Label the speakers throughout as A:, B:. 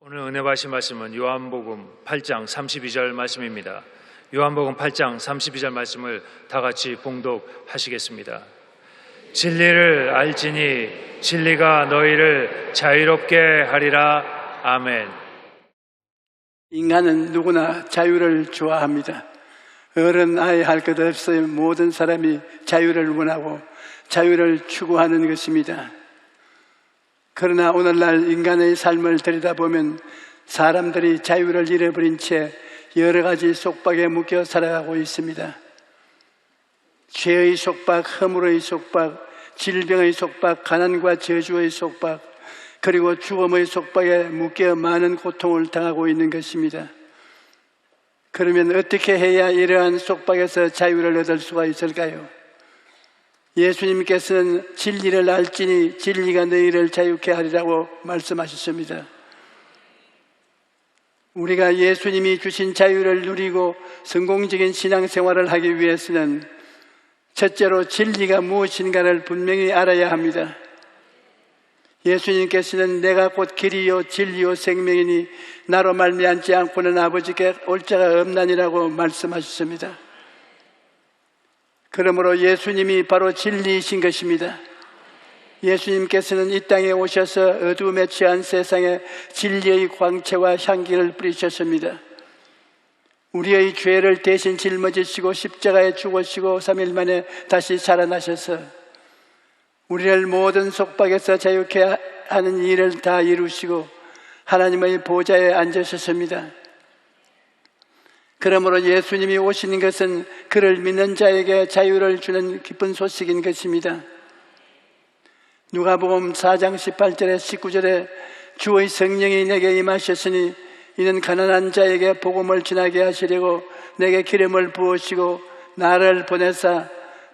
A: 오늘 은혜 받으신 말씀은 요한복음 8장 32절 말씀입니다. 요한복음 8장 32절 말씀을 다 같이 봉독하시겠습니다. 진리를 알지니 진리가 너희를 자유롭게 하리라. 아멘.
B: 인간은 누구나 자유를 좋아합니다. 어른 아이 할 것 없어요. 모든 사람이 자유를 원하고 자유를 추구하는 것입니다. 그러나 오늘날 인간의 삶을 들여다보면 사람들이 자유를 잃어버린 채 여러 가지 속박에 묶여 살아가고 있습니다. 죄의 속박, 허물의 속박, 질병의 속박, 가난과 저주의 속박, 그리고 죽음의 속박에 묶여 많은 고통을 당하고 있는 것입니다. 그러면 어떻게 해야 이러한 속박에서 자유를 얻을 수가 있을까요? 예수님께서는 진리를 알지니 진리가 너희를 자유케 하리라고 말씀하셨습니다. 우리가 예수님이 주신 자유를 누리고 성공적인 신앙생활을 하기 위해서는 첫째로 진리가 무엇인가를 분명히 알아야 합니다. 예수님께서는 내가 곧 길이요 진리요 생명이니 나로 말미암지 않고는 아버지께 올 자가 없나니라고 말씀하셨습니다. 그러므로 예수님이 바로 진리이신 것입니다. 예수님께서는 이 땅에 오셔서 어두움에 취한 세상에 진리의 광채와 향기를 뿌리셨습니다. 우리의 죄를 대신 짊어지시고 십자가에 죽으시고 3일 만에 다시 살아나셔서 우리를 모든 속박에서 자유케 하는 일을 다 이루시고 하나님의 보좌에 앉으셨습니다. 그러므로 예수님이 오시는 것은 그를 믿는 자에게 자유를 주는 기쁜 소식인 것입니다. 누가복음 4장 18절에 19절에 주의 성령이 내게 임하셨으니 이는 가난한 자에게 복음을 전하게 하시려고 내게 기름을 부으시고 나를 보내사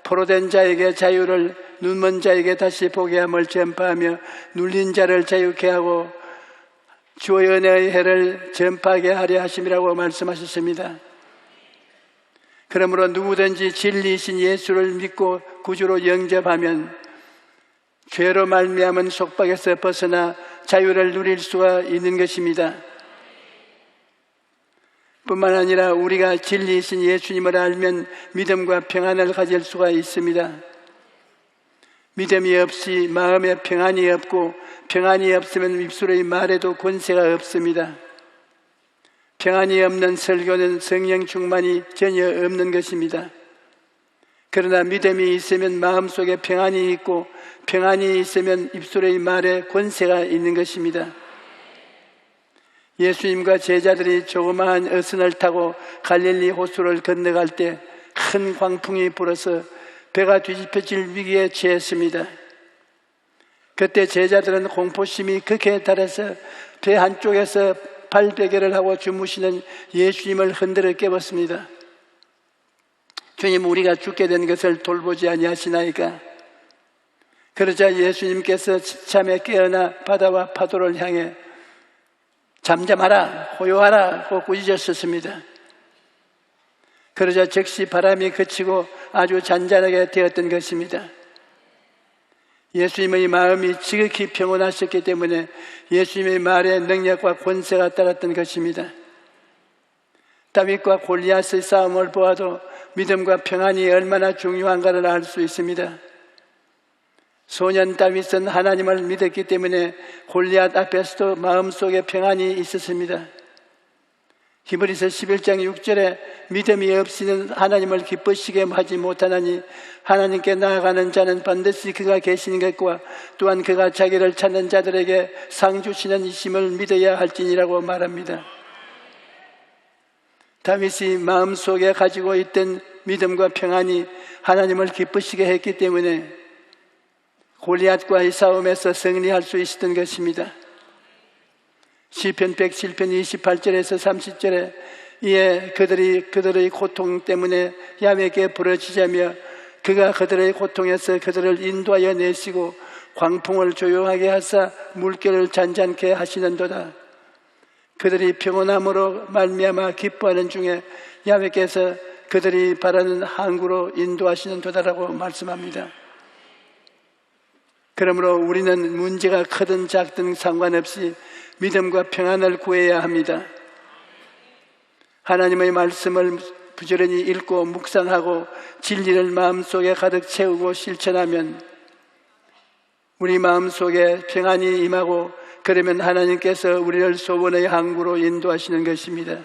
B: 포로된 자에게 자유를, 눈먼 자에게 다시 보게 함을 전파하며 눌린 자를 자유케 하고 주의 은혜의 해를 전파하게 하려 하심이라고 말씀하셨습니다. 그러므로 누구든지 진리이신 예수를 믿고 구주로 영접하면 죄로 말미암은 속박에서 벗어나 자유를 누릴 수가 있는 것입니다. 뿐만 아니라 우리가 진리이신 예수님을 알면 믿음과 평안을 가질 수가 있습니다. 믿음이 없이 마음에 평안이 없고 평안이 없으면 입술의 말에도 권세가 없습니다. 평안이 없는 설교는 성령 충만이 전혀 없는 것입니다. 그러나 믿음이 있으면 마음속에 평안이 있고 평안이 있으면 입술의 말에 권세가 있는 것입니다. 예수님과 제자들이 조그마한 어선을 타고 갈릴리 호수를 건너갈 때 큰 광풍이 불어서 배가 뒤집혀질 위기에 처했습니다. 그때 제자들은 공포심이 극에 달해서 배 한쪽에서 발베개를 하고 주무시는 예수님을 흔들어 깨웠습니다. 주님, 우리가 죽게 된 것을 돌보지 아니하시나이까? 그러자 예수님께서 잠에 깨어나 바다와 파도를 향해 잠잠하라, 고요하라 하고 꾸짖으셨습니다. 그러자 즉시 바람이 그치고 아주 잔잔하게 되었던 것입니다. 예수님의 마음이 지극히 평온하셨기 때문에 예수님의 말에 능력과 권세가 따랐던 것입니다. 다윗과 골리앗의 싸움을 보아도 믿음과 평안이 얼마나 중요한가를 알 수 있습니다. 소년 다윗은 하나님을 믿었기 때문에 골리앗 앞에서도 마음속에 평안이 있었습니다. 히브리서 11장 6절에 믿음이 없이는 하나님을 기쁘시게 하지 못하나니 하나님께 나아가는 자는 반드시 그가 계시는 것과 또한 그가 자기를 찾는 자들에게 상 주시는 이심을 믿어야 할지니라고 말합니다. 다윗이 마음속에 가지고 있던 믿음과 평안이 하나님을 기쁘시게 했기 때문에 골리앗과의 싸움에서 승리할 수 있었던 것입니다. 시편 107편 28절에서 30절에 이에 그들의 고통 때문에 야훼께 부르짖으며 그가 그들의 고통에서 그들을 인도하여 내시고 광풍을 조용하게 하사 물결을 잔잔케 하시는도다. 그들이 평온함으로 말미암아 기뻐하는 중에 야훼께서 그들이 바라는 항구로 인도하시는도다라고 말씀합니다. 그러므로 우리는 문제가 크든 작든 상관없이 믿음과 평안을 구해야 합니다. 하나님의 말씀을 부지런히 읽고 묵상하고 진리를 마음속에 가득 채우고 실천하면 우리 마음속에 평안이 임하고, 그러면 하나님께서 우리를 소원의 항구로 인도하시는 것입니다.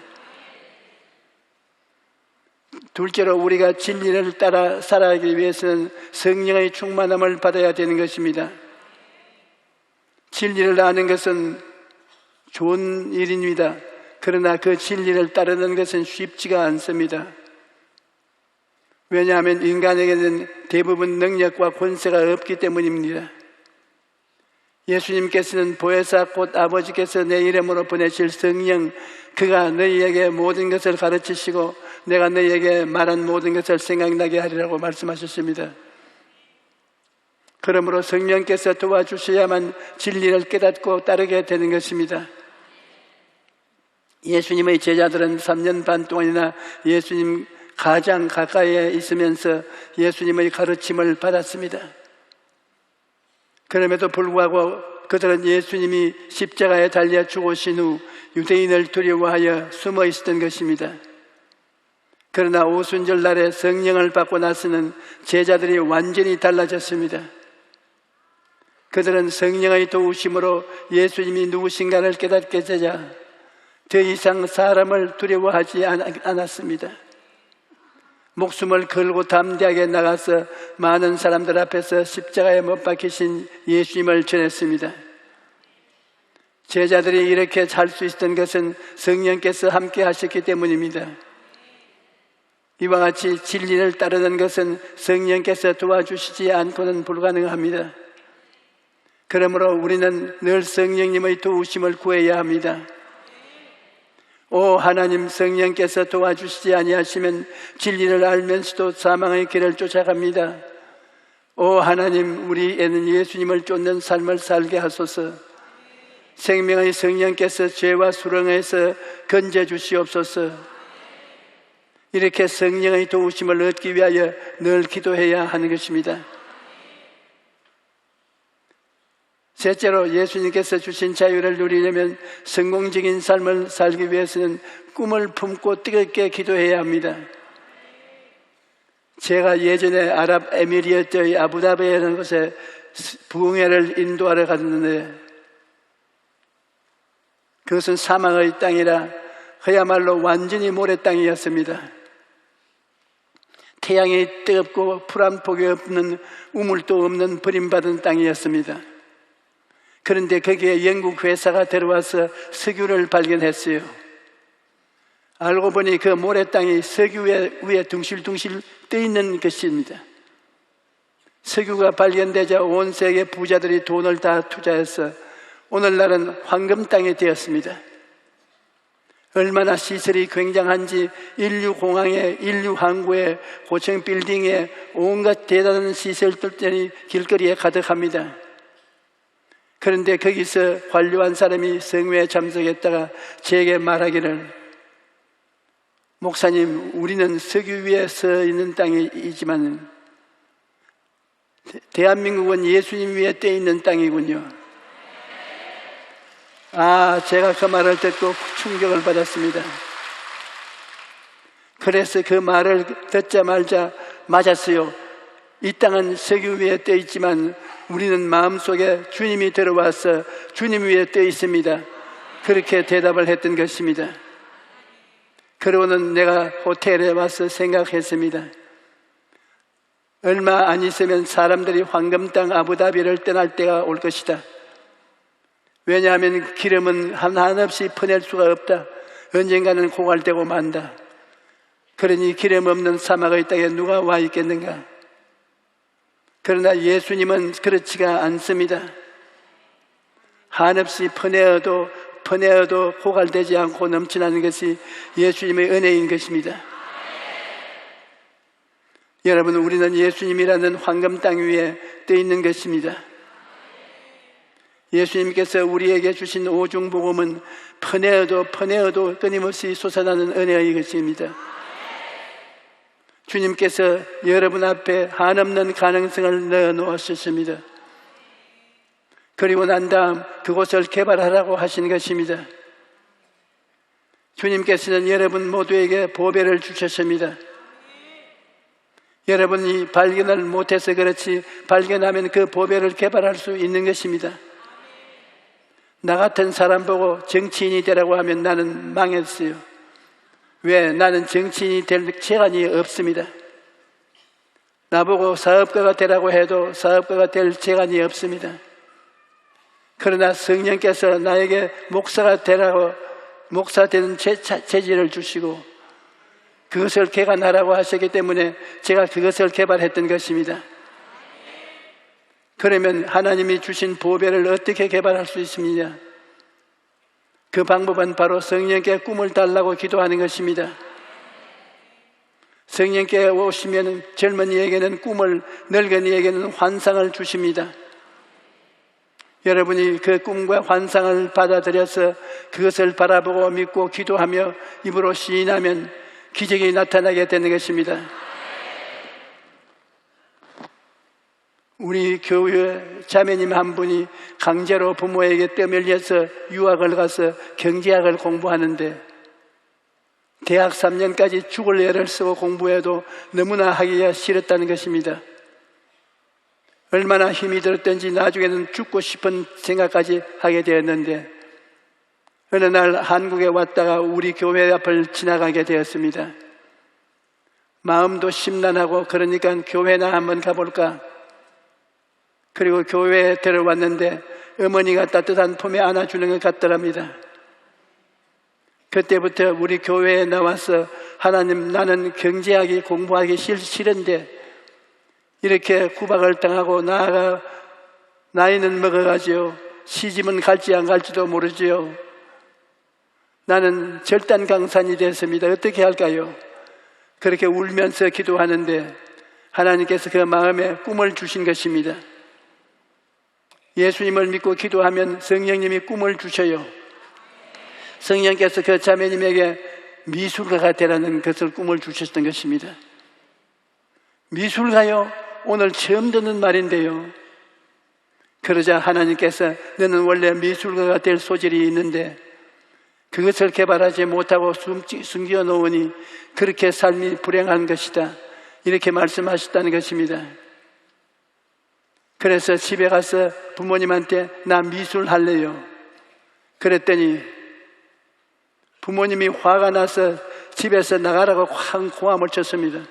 B: 둘째로, 우리가 진리를 따라 살아가기 위해서는 성령의 충만함을 받아야 되는 것입니다. 진리를 아는 것은 좋은 일입니다. 그러나 그 진리를 따르는 것은 쉽지가 않습니다. 왜냐하면 인간에게는 대부분 능력과 권세가 없기 때문입니다. 예수님께서는 보혜사 곧 아버지께서 내 이름으로 보내실 성령, 그가 너희에게 모든 것을 가르치시고 내가 너희에게 말한 모든 것을 생각나게 하리라고 말씀하셨습니다. 그러므로 성령께서 도와주셔야만 진리를 깨닫고 따르게 되는 것입니다. 예수님의 제자들은 3년 반 동안이나 예수님 가장 가까이에 있으면서 예수님의 가르침을 받았습니다. 그럼에도 불구하고 그들은 예수님이 십자가에 달려 죽으신 후 유대인을 두려워하여 숨어 있었던 것입니다. 그러나 오순절 날에 성령을 받고 나서는 제자들이 완전히 달라졌습니다. 그들은 성령의 도우심으로 예수님이 누구신가를 깨닫게 되자 더 이상 사람을 두려워하지 않았습니다. 목숨을 걸고 담대하게 나가서 많은 사람들 앞에서 십자가에 못 박히신 예수님을 전했습니다. 제자들이 이렇게 살 수 있었던 것은 성령께서 함께 하셨기 때문입니다. 이와 같이 진리를 따르는 것은 성령께서 도와주시지 않고는 불가능합니다. 그러므로 우리는 늘 성령님의 도우심을 구해야 합니다. 오 하나님, 성령께서 도와주시지 아니하시면 진리를 알면서도 사망의 길을 쫓아갑니다. 오 하나님, 우리에는 예수님을 쫓는 삶을 살게 하소서. 생명의 성령께서 죄와 수렁에서 건져 주시옵소서. 이렇게 성령의 도우심을 얻기 위하여 늘 기도해야 하는 것입니다. 셋째로, 예수님께서 주신 자유를 누리려면 성공적인 삶을 살기 위해서는 꿈을 품고 뜨겁게 기도해야 합니다. 제가 예전에 아랍에미리트의 아부다비라는 곳에 부흥회를 인도하러 갔는데, 그것은 사막의 땅이라 그야말로 완전히 모래 땅이었습니다. 태양이 뜨겁고 풀 한 폭이 없는, 우물도 없는 버림받은 땅이었습니다. 그런데 거기에 영국 회사가 들어와서 석유를 발견했어요. 알고 보니 그 모래 땅이 석유 위에 둥실둥실 떠 있는 것입니다. 석유가 발견되자 온 세계 부자들이 돈을 다 투자해서 오늘날은 황금 땅이 되었습니다. 얼마나 시설이 굉장한지 인류 공항에, 인류 항구에, 고층 빌딩에 온갖 대단한 시설들이 길거리에 가득합니다. 그런데 거기서 관료한 사람이 성회에 참석했다가 제게 말하기를, 목사님, 우리는 석유 위에 서 있는 땅이지만 대한민국은 예수님 위에 떠 있는 땅이군요. 제가 그 말을 듣고 충격을 받았습니다. 그래서 그 말을 듣자마자 맞았어요. 이 땅은 석유 위에 떠 있지만 우리는 마음속에 주님이 들어와서 주님 위에 떠 있습니다. 그렇게 대답을 했던 것입니다. 그러고는 내가 호텔에 와서 생각했습니다. 얼마 안 있으면 사람들이 황금 땅 아부다비를 떠날 때가 올 것이다. 왜냐하면 기름은 한없이 퍼낼 수가 없다. 언젠가는 고갈되고 만다. 그러니 기름 없는 사막의 땅에 누가 와 있겠는가? 그러나 예수님은 그렇지가 않습니다. 한없이 퍼내어도 고갈되지 않고 넘쳐나는 것이 예수님의 은혜인 것입니다. 여러분, 우리는 예수님이라는 황금 땅 위에 떠 있는 것입니다. 예수님께서 우리에게 주신 오중복음은 퍼내어도 끊임없이 솟아나는 은혜의 것입니다. 주님께서 여러분 앞에 한없는 가능성을 넣어 놓으셨습니다. 그리고 난 다음 그곳을 개발하라고 하신 것입니다. 주님께서는 여러분 모두에게 보배를 주셨습니다. 여러분이 발견을 못해서 그렇지 발견하면 그 보배를 개발할 수 있는 것입니다. 나 같은 사람 보고 정치인이 되라고 하면 나는 망했어요. 왜? 나는 정치인이 될 재간이 없습니다. 나보고 사업가가 되라고 해도 사업가가 될 재간이 없습니다. 그러나 성령께서 나에게 목사가 되라고 목사 되는 재질을 주시고 그것을 개간하라고 하셨기 때문에 제가 그것을 개발했던 것입니다. 그러면 하나님이 주신 보배를 어떻게 개발할 수 있습니까? 그 방법은 바로 성령께 꿈을 달라고 기도하는 것입니다. 성령께 오시면 젊은이에게는 꿈을, 늙은이에게는 환상을 주십니다. 여러분이 그 꿈과 환상을 받아들여서 그것을 바라보고 믿고 기도하며 입으로 시인하면 기적이 나타나게 되는 것입니다. 우리 교회 자매님 한 분이 강제로 부모에게 떠밀려서 유학을 가서 경제학을 공부하는데 대학 3년까지 죽을 애를 쓰고 공부해도 너무나 하기가 싫었다는 것입니다. 얼마나 힘이 들었던지 나중에는 죽고 싶은 생각까지 하게 되었는데 어느 날 한국에 왔다가 우리 교회 앞을 지나가게 되었습니다. 마음도 심란하고 그러니까 교회나 한번 가볼까? 그리고 교회에 들어왔는데 어머니가 따뜻한 품에 안아주는 것 같더랍니다. 그때부터 우리 교회에 나와서 하나님, 나는 경제학이 공부하기 싫은데 이렇게 구박을 당하고 나아가 나이는 먹어가지요. 시집은 갈지 안 갈지도 모르지요. 나는 절단 강산이 됐습니다. 어떻게 할까요? 그렇게 울면서 기도하는데 하나님께서 그 마음에 꿈을 주신 것입니다. 예수님을 믿고 기도하면 성령님이 꿈을 주셔요. 성령께서 그 자매님에게 미술가가 되라는 것을 꿈을 주셨던 것입니다. 미술가요? 오늘 처음 듣는 말인데요. 그러자 하나님께서 너는 원래 미술가가 될 소질이 있는데 그것을 개발하지 못하고 숨겨 놓으니 그렇게 삶이 불행한 것이다. 이렇게 말씀하셨다는 것입니다. 그래서 집에 가서 부모님한테 나 미술 할래요. 그랬더니 부모님이 화가 나서 집에서 나가라고 확 고함을 쳤습니다.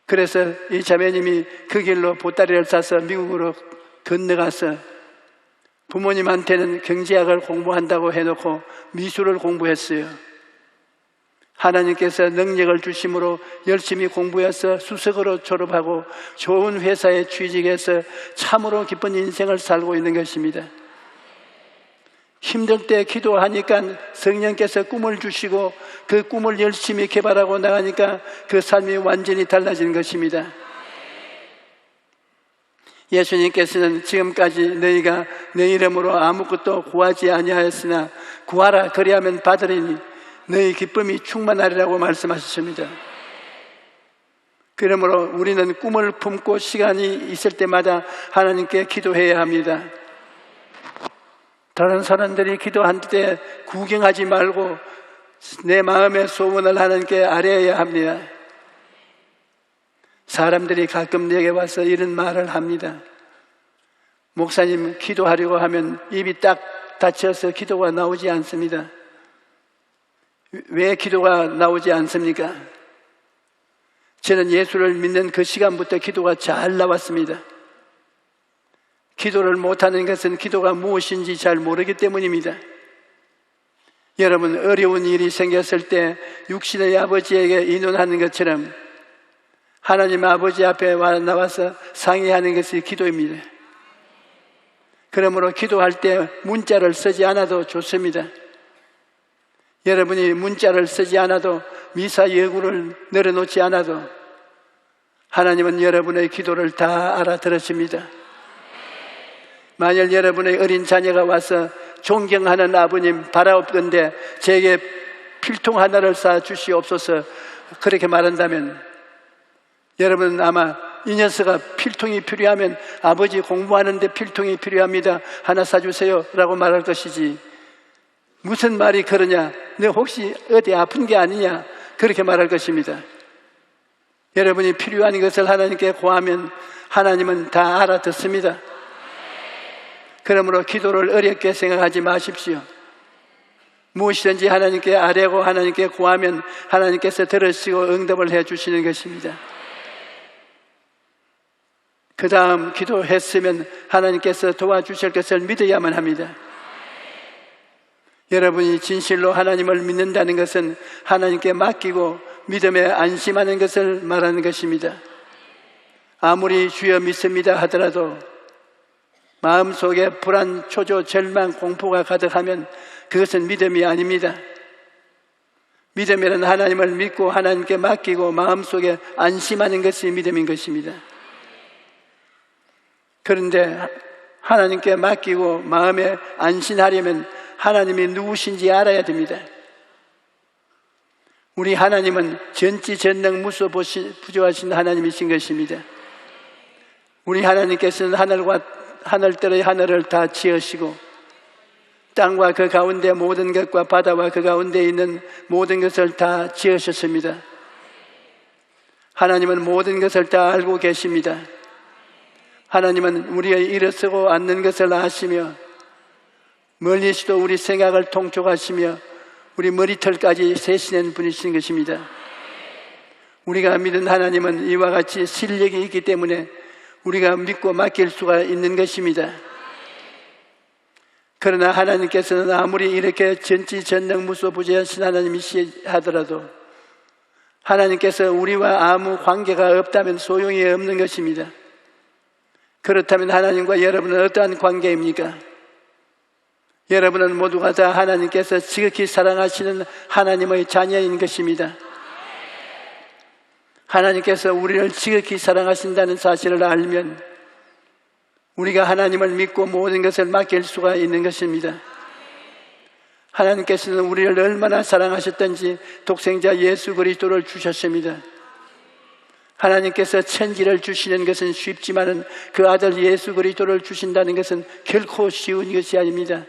B: 그래서 이 자매님이 그 길로 보따리를 싸서 미국으로 건너가서 부모님한테는 경제학을 공부한다고 해놓고 미술을 공부했어요. 하나님께서 능력을 주심으로 열심히 공부해서 수석으로 졸업하고 좋은 회사에 취직해서 참으로 기쁜 인생을 살고 있는 것입니다. 힘들 때 기도하니까 성령께서 꿈을 주시고 그 꿈을 열심히 개발하고 나가니까 그 삶이 완전히 달라지는 것입니다. 예수님께서는 지금까지 너희가 내 이름으로 아무것도 구하지 아니하였으나 구하라 그리하면 받으리니 너희 기쁨이 충만하리라고 말씀하셨습니다. 그러므로 우리는 꿈을 품고 시간이 있을 때마다 하나님께 기도해야 합니다. 다른 사람들이 기도할 때 구경하지 말고 내 마음의 소원을 하나님께 아뢰어야 합니다. 사람들이 가끔 내게 와서 이런 말을 합니다. 목사님, 기도하려고 하면 입이 딱 닫혀서 기도가 나오지 않습니다. 왜 기도가 나오지 않습니까? 저는 예수를 믿는 그 시간부터 기도가 잘 나왔습니다. 기도를 못하는 것은 기도가 무엇인지 잘 모르기 때문입니다. 여러분, 어려운 일이 생겼을 때 육신의 아버지에게 의논하는 것처럼 하나님 아버지 앞에 나와서 상의하는 것이 기도입니다. 그러므로 기도할 때 문자를 쓰지 않아도 좋습니다. 여러분이 문자를 쓰지 않아도 미사 여구를 내려놓지 않아도 하나님은 여러분의 기도를 다 알아들으십니다. 만일 여러분의 어린 자녀가 와서 존경하는 아버님 바라옵건대 제게 필통 하나를 사 주시옵소서 그렇게 말한다면 여러분은 아마 이 녀석아 필통이 필요하면 아버지 공부하는데 필통이 필요합니다. 하나 사주세요 라고 말할 것이지, 무슨 말이 그러냐, 너 혹시 어디 아픈 게 아니냐, 그렇게 말할 것입니다. 여러분이 필요한 것을 하나님께 구하면 하나님은 다 알아듣습니다. 그러므로 기도를 어렵게 생각하지 마십시오. 무엇이든지 하나님께 아뢰고 하나님께 구하면 하나님께서 들으시고 응답을 해주시는 것입니다. 그 다음 기도했으면 하나님께서 도와주실 것을 믿어야만 합니다. 여러분이 진실로 하나님을 믿는다는 것은 하나님께 맡기고 믿음에 안심하는 것을 말하는 것입니다. 아무리 주여 믿습니다 하더라도 마음속에 불안, 초조, 절망, 공포가 가득하면 그것은 믿음이 아닙니다. 믿음이란 하나님을 믿고 하나님께 맡기고 마음속에 안심하는 것이 믿음인 것입니다. 그런데 하나님께 맡기고 마음에 안심하려면 하나님이 누구신지 알아야 됩니다. 우리 하나님은 전지전능 무소부조하신 하나님이신 것입니다. 우리 하나님께서는 하늘들의 하늘을 다 지으시고 땅과 그 가운데 모든 것과 바다와 그 가운데 있는 모든 것을 다 지으셨습니다. 하나님은 모든 것을 다 알고 계십니다. 하나님은 우리의 일어서고 앉는 것을 아시며 멀리서도 우리 생각을 통촉하시며 우리 머리털까지 세시는 분이신 것입니다. 우리가 믿은 하나님은 이와 같이 실력이 있기 때문에 우리가 믿고 맡길 수가 있는 것입니다. 그러나 하나님께서는 아무리 이렇게 전지전능무소부재하신 하나님이시 하더라도 하나님께서 우리와 아무 관계가 없다면 소용이 없는 것입니다. 그렇다면 하나님과 여러분은 어떠한 관계입니까? 여러분은 모두가 다 하나님께서 지극히 사랑하시는 하나님의 자녀인 것입니다. 하나님께서 우리를 지극히 사랑하신다는 사실을 알면 우리가 하나님을 믿고 모든 것을 맡길 수가 있는 것입니다. 하나님께서는 우리를 얼마나 사랑하셨던지 독생자 예수 그리스도를 주셨습니다. 하나님께서 천지를 주시는 것은 쉽지만은 그 아들 예수 그리스도를 주신다는 것은 결코 쉬운 것이 아닙니다.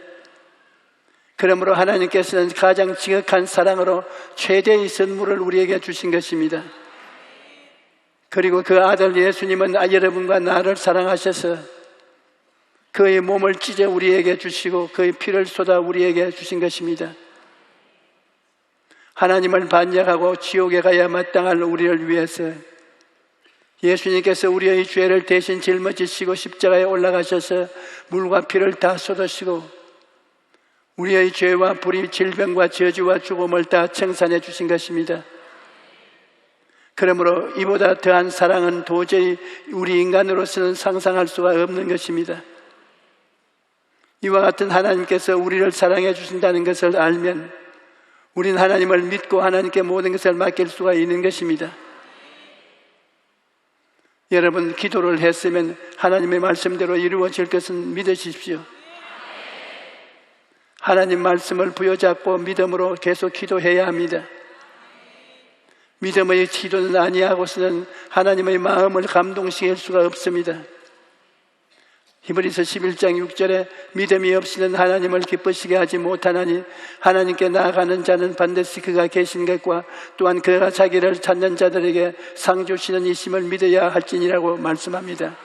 B: 그러므로 하나님께서는 가장 지극한 사랑으로 최대의 선물을 우리에게 주신 것입니다. 그리고 그 아들 예수님은 여러분과 나를 사랑하셔서 그의 몸을 찢어 우리에게 주시고 그의 피를 쏟아 우리에게 주신 것입니다. 하나님을 반역하고 지옥에 가야 마땅할 우리를 위해서 예수님께서 우리의 죄를 대신 짊어지시고 십자가에 올라가셔서 물과 피를 다 쏟으시고 우리의 죄와 불의, 질병과 저주와 죽음을 다 청산해 주신 것입니다. 그러므로 이보다 더한 사랑은 도저히 우리 인간으로서는 상상할 수가 없는 것입니다. 이와 같은 하나님께서 우리를 사랑해 주신다는 것을 알면 우리는 하나님을 믿고 하나님께 모든 것을 맡길 수가 있는 것입니다. 여러분, 기도를 했으면 하나님의 말씀대로 이루어질 것은 믿으십시오. 하나님 말씀을 부여잡고 믿음으로 계속 기도해야 합니다. 믿음의 기도는 아니하고서는 하나님의 마음을 감동시킬 수가 없습니다. 히브리서 11장 6절에 믿음이 없이는 하나님을 기쁘시게 하지 못하나니 하나님께 나아가는 자는 반드시 그가 계신 것과 또한 그가 자기를 찾는 자들에게 상 주시는 이심을 믿어야 할지니라고 말씀합니다.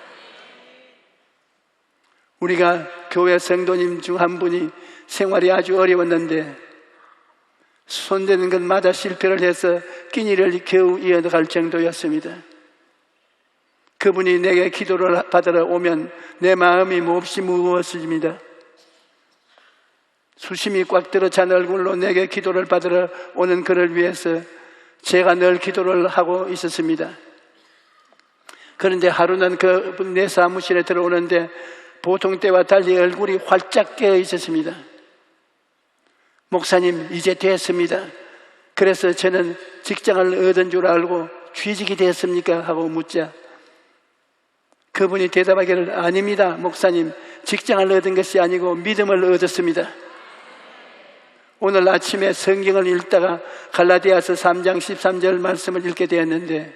B: 우리가 교회 성도님 중 한 분이 생활이 아주 어려웠는데 손대는 것마다 실패를 해서 끼니를 겨우 이어갈 정도였습니다. 그분이 내게 기도를 받으러 오면 내 마음이 몹시 무거웠습니다. 수심이 꽉 들어 찬 얼굴로 내게 기도를 받으러 오는 그를 위해서 제가 늘 기도를 하고 있었습니다. 그런데 하루는 그분 내 사무실에 들어오는데 보통 때와 달리 얼굴이 활짝 깨어 있었습니다. 목사님, 이제 됐습니다. 그래서 저는 직장을 얻은 줄 알고 취직이 됐습니까? 하고 묻자 그분이 대답하기를 아닙니다. 목사님, 직장을 얻은 것이 아니고 믿음을 얻었습니다. 오늘 아침에 성경을 읽다가 갈라디아서 3장 13절 말씀을 읽게 되었는데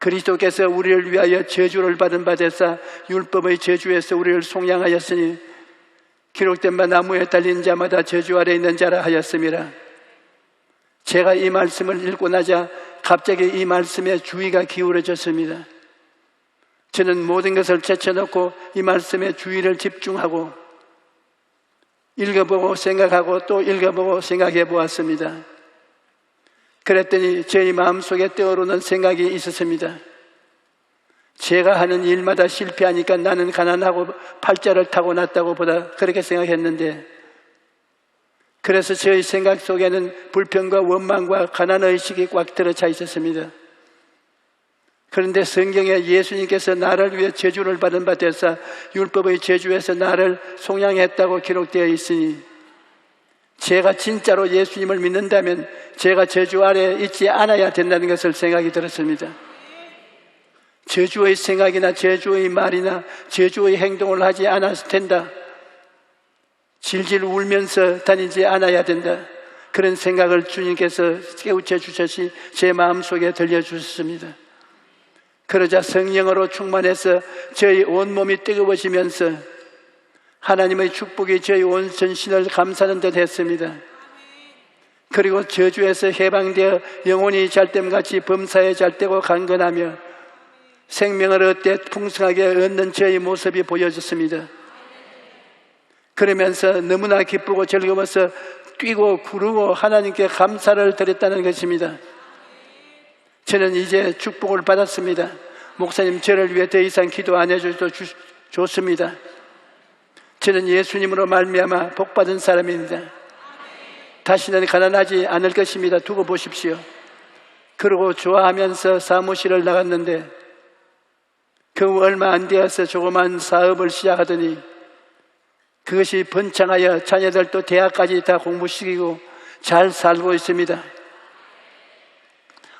B: 그리스도께서 우리를 위하여 저주를 받은 바 되사 율법의 저주에서 우리를 속량하였으니 기록된 바 나무에 달린 자마다 저주 아래 있는 자라 하였음이라. 제가 이 말씀을 읽고 나자 갑자기 이 말씀에 주의가 기울어졌습니다. 저는 모든 것을 제쳐놓고 이 말씀에 주의를 집중하고 읽어보고 생각하고 또 읽어보고 생각해 보았습니다. 그랬더니 저희 마음속에 떠오르는 생각이 있었습니다. 제가 하는 일마다 실패하니까 나는 가난하고 팔자를 타고났다고 보다 그렇게 생각했는데, 그래서 저희 생각 속에는 불평과 원망과 가난의식이 꽉 들어차 있었습니다. 그런데 성경에 예수님께서 나를 위해 저주를 받은 바 되사 율법의 저주에서 나를 속량했다고 기록되어 있으니, 제가 진짜로 예수님을 믿는다면 제가 저주 아래 있지 않아야 된다는 것을 생각이 들었습니다. 저주의 생각이나 저주의 말이나 저주의 행동을 하지 않아도 된다, 질질 울면서 다니지 않아야 된다, 그런 생각을 주님께서 깨우쳐 주셨이 제 마음속에 들려주셨습니다. 그러자 성령으로 충만해서 저희 온몸이 뜨거워지면서 하나님의 축복이 저희 온 전신을 감싸는 듯 했습니다. 그리고 저주에서 해방되어 영혼이 잘됨같이 범사에 잘되고 강건하며 생명을 얻되 풍성하게 얻는 저희 모습이 보여졌습니다. 그러면서 너무나 기쁘고 즐거워서 뛰고 구르고 하나님께 감사를 드렸다는 것입니다. 저는 이제 축복을 받았습니다. 목사님, 저를 위해 더 이상 기도 안 해주셔도 좋습니다. 저는 예수님으로 말미암아 복받은 사람입니다. 다시는 가난하지 않을 것입니다. 두고 보십시오. 그러고 좋아하면서 사무실을 나갔는데 그 얼마 안 되어서 조그만 사업을 시작하더니 그것이 번창하여 자녀들도 대학까지 다 공부시키고 잘 살고 있습니다.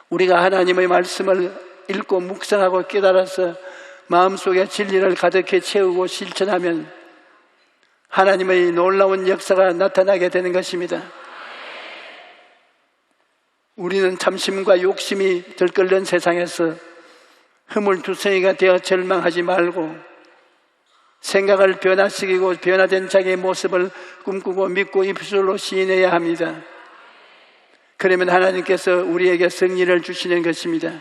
B: 우리가 하나님의 말씀을 읽고 묵상하고 깨달아서 마음속에 진리를 가득히 채우고 실천하면 하나님의 놀라운 역사가 나타나게 되는 것입니다. 우리는 탐심과 욕심이 들끓는 세상에서 흐물투성이가 되어 절망하지 말고 생각을 변화시키고 변화된 자기의 모습을 꿈꾸고 믿고 입술로 시인해야 합니다. 그러면 하나님께서 우리에게 승리를 주시는 것입니다.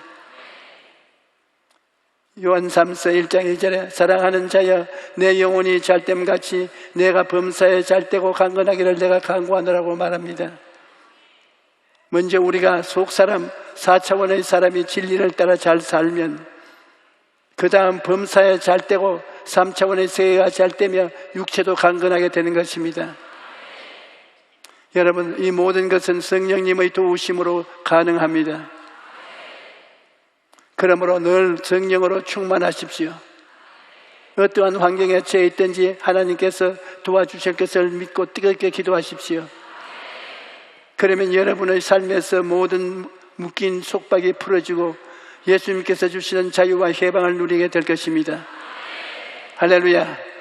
B: 요한 3서 1장 2절에 사랑하는 자여 내 영혼이 잘됨같이 내가 범사에 잘되고 강건하기를 내가 간구하노라고 말합니다. 먼저 우리가 속사람 4차원의 사람이 진리를 따라 잘 살면 그 다음 범사에 잘되고 3차원의 세계가 잘되며 육체도 강건하게 되는 것입니다. 여러분, 이 모든 것은 성령님의 도우심으로 가능합니다. 그러므로 늘 성령으로 충만하십시오. 어떠한 환경에 처해 있든지 하나님께서 도와주실 것을 믿고 뜨겁게 기도하십시오. 그러면 여러분의 삶에서 모든 묶인 속박이 풀어지고 예수님께서 주시는 자유와 해방을 누리게 될 것입니다. 할렐루야.